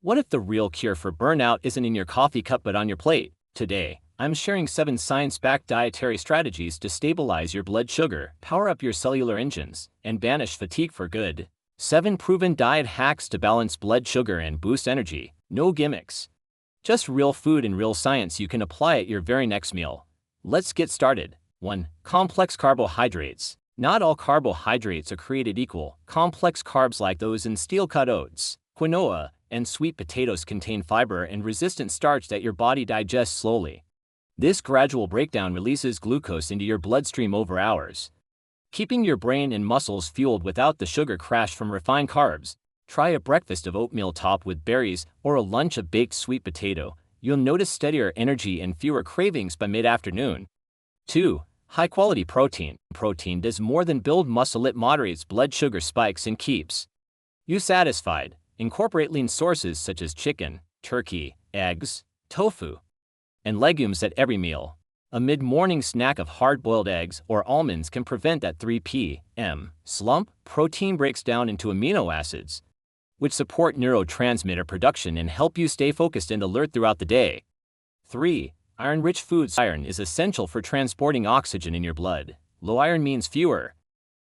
What if the real cure for burnout isn't in your coffee cup but on your plate? Today, I'm sharing 7 science-backed dietary strategies to stabilize your blood sugar, power up your cellular engines, and banish fatigue for good. 7 proven diet hacks to balance blood sugar and boost energy. No gimmicks. Just real food and real science you can apply at your very next meal. Let's get started. 1. Complex carbohydrates. Not all carbohydrates are created equal. Complex carbs like those in steel-cut oats, quinoa, and sweet potatoes contain fiber and resistant starch that your body digests slowly. This gradual breakdown releases glucose into your bloodstream over hours, keeping your brain and muscles fueled without the sugar crash from refined carbs. Try a breakfast of oatmeal topped with berries or a lunch of baked sweet potato. You'll notice steadier energy and fewer cravings by mid-afternoon. 2. High-quality protein. Protein does more than build muscle, it moderates blood sugar spikes and keeps you satisfied. Incorporate lean sources such as chicken, turkey, eggs, tofu, and legumes at every meal. A mid-morning snack of hard-boiled eggs or almonds can prevent that 3 p.m. slump. Protein breaks down into amino acids, which support neurotransmitter production and help you stay focused and alert throughout the day. 3. Iron-rich foods. Iron is essential for transporting oxygen in your blood. Low iron means fewer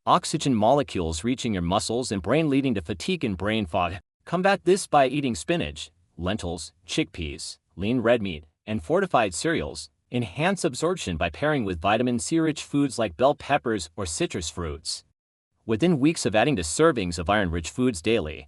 oxygen molecules reaching your muscles and brain, leading to fatigue and brain fog. Combat this by eating spinach, lentils, chickpeas, lean red meat, and fortified cereals. Enhance absorption by pairing with vitamin C-rich foods like bell peppers or citrus fruits. Within weeks of adding to servings of iron-rich foods daily,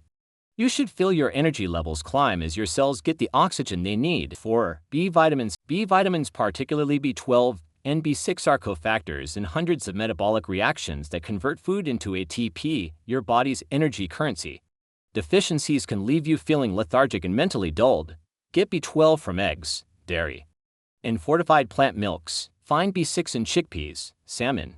you should feel your energy levels climb as your cells get the oxygen they need. 4. B vitamins. B vitamins, particularly B12 and B6, are cofactors in hundreds of metabolic reactions that convert food into ATP, your body's energy currency. Deficiencies can leave you feeling lethargic and mentally dulled. Get B12 from eggs, dairy, and fortified plant milks. Find B6 in chickpeas, salmon,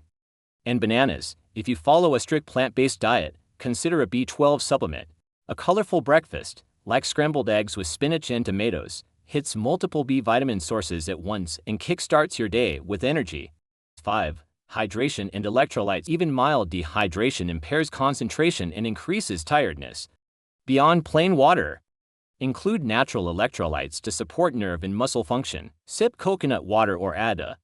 and bananas. If you follow a strict plant-based diet, consider a B12 supplement. A colorful breakfast, like scrambled eggs with spinach and tomatoes, hits multiple B vitamin sources at once and kickstarts your day with energy. 5. Hydration and electrolytes. Even mild dehydration impairs concentration and increases tiredness. Beyond plain water, include natural electrolytes to support nerve and muscle function. Sip coconut water or add a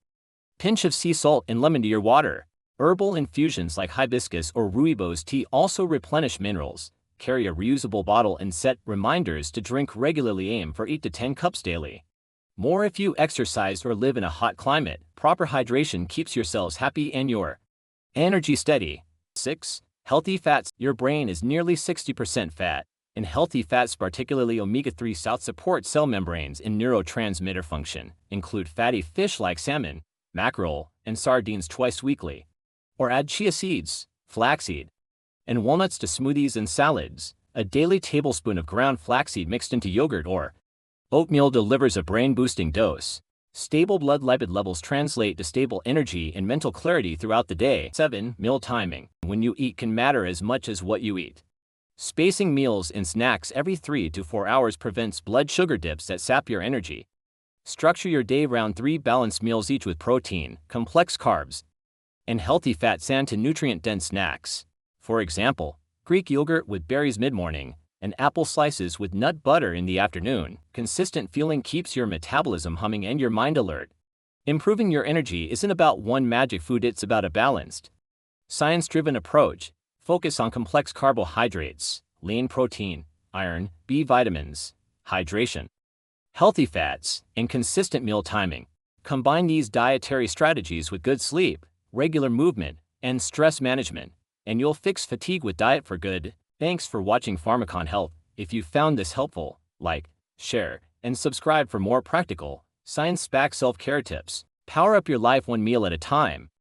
pinch of sea salt and lemon to your water. Herbal infusions like hibiscus or rooibos tea also replenish minerals. Carry a reusable bottle and set reminders to drink regularly. Aim for 8 to 10 cups daily. More if you exercise or live in a hot climate. Proper hydration keeps your cells happy and your energy steady. 6. Healthy fats. Your brain is nearly 60% fat, and healthy fats, particularly omega-3 support cell membranes and neurotransmitter function. Include fatty fish like salmon, mackerel, and sardines twice weekly. Or add chia seeds, flaxseed, and walnuts to smoothies and salads. A daily tablespoon of ground flaxseed mixed into yogurt or oatmeal delivers a brain-boosting dose. Stable blood lipid levels translate to stable energy and mental clarity throughout the day. 7. Meal timing. When you eat can matter as much as what you eat. Spacing meals and snacks every 3 to 4 hours prevents blood sugar dips that sap your energy. Structure your day around 3 balanced meals, each with protein, complex carbs, and healthy fats, and to nutrient-dense snacks. For example, Greek yogurt with berries mid-morning, and apple slices with nut butter in the afternoon. Consistent fueling keeps your metabolism humming and your mind alert. Improving your energy isn't about one magic food, it's about a balanced, science-driven approach. Focus on complex carbohydrates, lean protein, iron, B vitamins, hydration, healthy fats, and consistent meal timing. Combine these dietary strategies with good sleep, regular movement, and stress management, and you'll fix fatigue with diet for good. Thanks for watching Pharmacon Health. If you found this helpful, like, share, and subscribe for more practical, science-backed self-care tips. Power up your life one meal at a time.